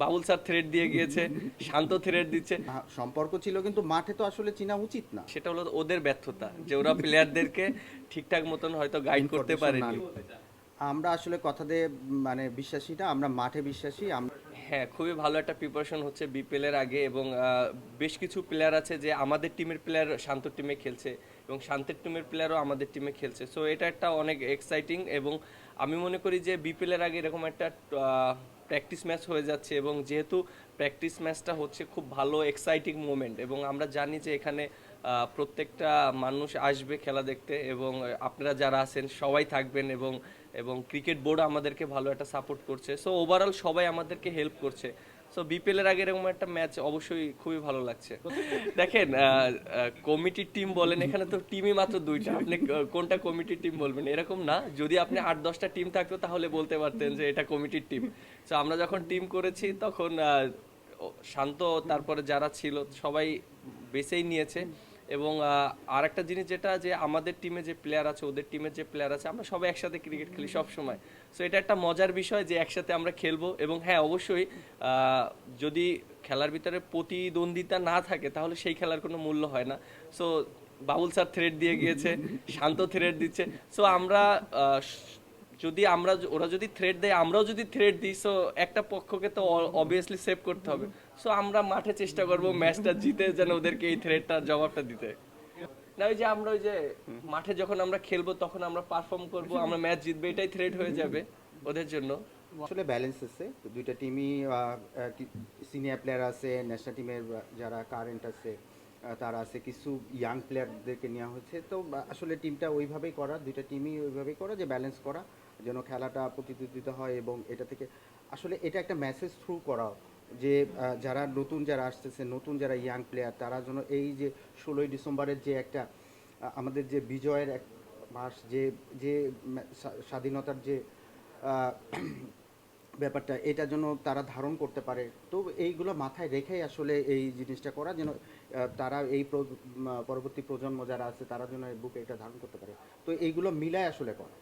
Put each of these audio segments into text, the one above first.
Babul sir thread দিয়ে গিয়েছে, শান্ত thread দিচ্ছে। সম্পর্ক ছিল কিন্তু মাঠে তো আসলে চেনা উচিত না। সেটা হলো ওদের ব্যর্থতা যে ওরা প্লেয়ারদেরকে ঠিকঠাক মতন হয়তো গাইড করতে ইনফরমেশন না পারেনি। আমরা আসলে কথাতে বিশ্বাসী না, আমরা মাঠে বিশ্বাসী। আমরা হ্যাঁ, খুবই ভালো একটা প্রিপারেশন হচ্ছে বিপিএল এর আগে, এবং বেশ কিছু প্লেয়ার আছে যে আমাদের টিমের প্লেয়ার শান্তর টিমে খেলছে এবং শান্তের টিমের প্লেয়ারও আমাদের টিমে খেলছে। সো এটা একটা অনেক এক্সাইটিং, এবং আমি মনে করি যে বিপিএল এর আগে এরকম একটা প্র্যাকটিস ম্যাচ হয়ে যাচ্ছে, এবং যেহেতু প্র্যাকটিস ম্যাচটা হচ্ছে খুব ভালো এক্সাইটিং মোমেন্ট, এবং আমরা জানি যে এখানে প্রত্যেকটা মানুষ আসবে খেলা দেখতে, এবং আপনারা যারা আছেন সবাই থাকবেন, এবং এবং ক্রিকেট বোর্ড আমাদেরকে ভালো একটা সাপোর্ট করছে। সো ওভারঅল সবাই আমাদেরকে হেল্প করছে। সো বিপিএল এর আগে এরকম একটা ম্যাচ অবশ্যই খুবই ভালো লাগছে। দেখেন, কমিটির টিম বলেন, এখানে তো টিমই মাত্র দুইটা, আপনি কোনটা কমিটির টিম বলবেন এরকম না। যদি আপনি 8-10টা টিম থাকতো তাহলে বলতে পারতেন যে এটা কমিটির টিম। তো আমরা যখন টিম করেছি তখন শান্ত, তারপরে যারা ছিল সবাই বেছেই নিয়েছে। এবং আর একটা জিনিস যেটা, যে আমাদের টিমে যে প্লেয়ার আছে ওদের টিমের যে প্লেয়ার আছে, আমরা সবাই একসাথে ক্রিকেট খেলি সব সময়। সো এটা একটা মজার বিষয় যে একসাথে আমরা খেলবো। এবং হ্যাঁ, অবশ্যই যদি খেলার ভিতরে প্রতিদ্বন্দ্বিতা না থাকে তাহলে সেই খেলার কোনো মূল্য হয় না। সো বাবুল স্যার থ্রেড দিয়ে গিয়েছে, শান্ত থ্রেড দিচ্ছে। সো আমরা যদি ওরা যদি থ্রেড দেয়, আমরাও যদি থ্রেড দিই, সো একটা পক্ষকে তো অবভিয়াসলি সেভ করতে হবে। সো আমরা মাঠে চেষ্টা করব ম্যাচটা জিতে যেন ওদেরকে এই থ্রেডটার জবাবটা দিতে। না, ওই যে আমরা ওই যে মাঠে যখন আমরা খেলবো তখন আমরা পারফর্ম করব, আমরা ম্যাচ জিতবে, এটাই থ্রেড হয়ে যাবে ওদের জন্য। আসলে ব্যালেন্স আছে, দুইটা টিমই সিনিয়র প্লেয়ার আছে, ন্যাশনাল টিমের যারা কারেন্ট আছে তারা আছে, কিছু ইয়াং প্লেয়ারদেরকে নেওয়া হয়েছে। তো আসলে টিমটা ওইভাবেই করা, দুইটা টিমই ওইভাবেই করা যে ব্যালেন্স করা যেন খেলাটা প্রতিদ্বন্দ্বিতা হয়। এবং এটা থেকে আসলে এটা একটা মেসেজ থ্রু করা যে যারা নতুন, যারা আসতেছে, নতুন যারা ইয়াং প্লেয়ার, তারা যেন এই যে 16ই ডিসেম্বরের যে একটা আমাদের যে বিজয়ের এক মাস, যে যে স্বাধীনতার যে আহ, ব্যাপারটা, এটা যেন তারা ধারণ করতে পারে। তো এইগুলো মাথায় রেখেই আসলে এই জিনিসটা করা যেন তারা এই পরবর্তী প্রজন্ম যারা আছে তারা যেন এই বুকে এটা ধারণ করতে পারে। তো এইগুলো মিলায় আসলে করা।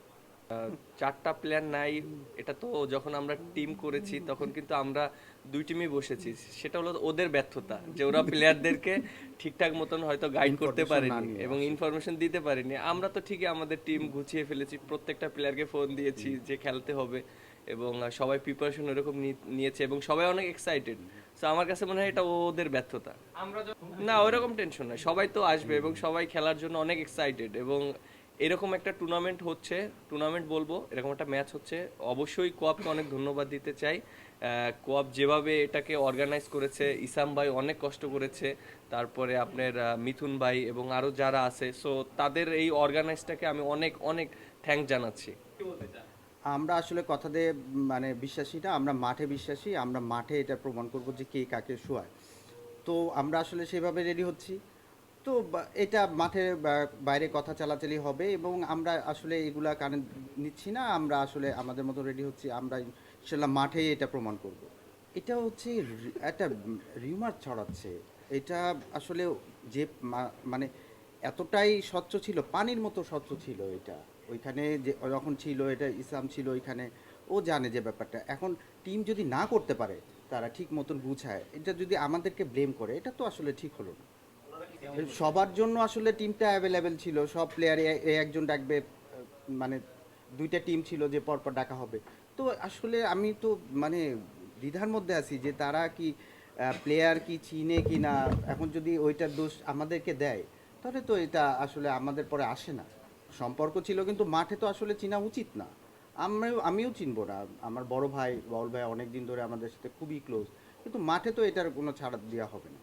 চারটা প্লেয়ার নাই, এটা তো যখন আমরা টিম করেছি তখন কিন্তু আমরা দুই টিমই বসেছি। সেটা হলো ওদের ব্যর্থতা যে ওরা প্লেয়ারদেরকে ঠিকঠাক মতন হয়তো গাইড করতে ইনফরমেশন না পারেনি নিয়ে এবং আসে। ইনফরমেশন দিতে পারেনি। আমরা তো ঠিকই আমাদের টিম গুছিয়ে ফেলেছি, প্রত্যেকটা প্লেয়ারকে ফোন দিয়েছি যে খেলতে হবে, এবং সবাই প্রিপারেশন এরকম নিয়েছে এবং সবাই অনেক এক্সাইটেড। তো আমার কাছে মনে হয় এটা ওদের ব্যর্থতা। না, ওইরকম টেনশন নাই, সবাই তো আসবে এবং সবাই খেলার জন্য অনেক এক্সাইটেড। এবং এরকম একটা টুর্নামেন্ট হচ্ছে, টুর্নামেন্ট বলবো, এরকম একটা ম্যাচ হচ্ছে, অবশ্যই কোয়াপকে অনেক ধন্যবাদ দিতে চাই। কোয়াপ যেভাবে এটাকে অর্গানাইজ করেছে, ইসাম ভাই অনেক কষ্ট করেছে, তারপরে আপনার মিথুন ভাই এবং আরও যারা আছে, সো তাদের এই অর্গানাইজটাকে আমি অনেক অনেক থ্যাঙ্ক জানাচ্ছি। আমরা আসলে কথাতে বিশ্বাসী না, আমরা মাঠে বিশ্বাসী। আমরা মাঠে এটা প্রমাণ করব যে কে কাকে শোয়ায়। তো আমরা আসলে সেভাবে রেডি হচ্ছি। তো এটা মাঠে বাইরে কথা চালাচালি হবে, এবং আমরা আসলে এগুলা কানে নিচ্ছি না। আমরা আসলে আমাদের মতো রেডি হচ্ছি। আমরা ইনশাল্লাহ মাঠেই এটা প্রমাণ করব। এটা হচ্ছে একটা রিউমার ছড়াচ্ছে। এটা আসলে যে মানে এতটাই স্বচ্ছ ছিল, পানির মতো স্বচ্ছ ছিল এটা। ওইখানে যে যখন ছিল, এটা ইসলাম ছিল ওইখানে, ও জানে যে ব্যাপারটা। এখন টিম যদি না করতে পারে, তারা ঠিক মতন বুঝায়, এটা যদি আমাদেরকে ব্লেম করে, এটা তো আসলে ঠিক হলো না। সবার জন্য আসলে টিমটা অ্যাভেলেবেল ছিল, সব প্লেয়ার একজন ডাকবে, মানে দুইটা টিম ছিল যে পরপর ডাকা হবে। তো আসলে আমি তো মানে দ্বিধার মধ্যে আছি যে তারা কি প্লেয়ার কি চিনে কি না। এখন যদি ওইটার দোষ আমাদেরকে দেয়, তাহলে তো এটা আসলে আমাদের পরে আসে না। সম্পর্ক ছিল কিন্তু মাঠে তো আসলে চেনা উচিত না। আমিও চিনবো না। আমার বড় ভাই বাউল ভাই অনেক দিন ধরে আমাদের সাথে খুবই ক্লোজ, কিন্তু মাঠে তো এটার কোনো ছাড় দেওয়া হবে না।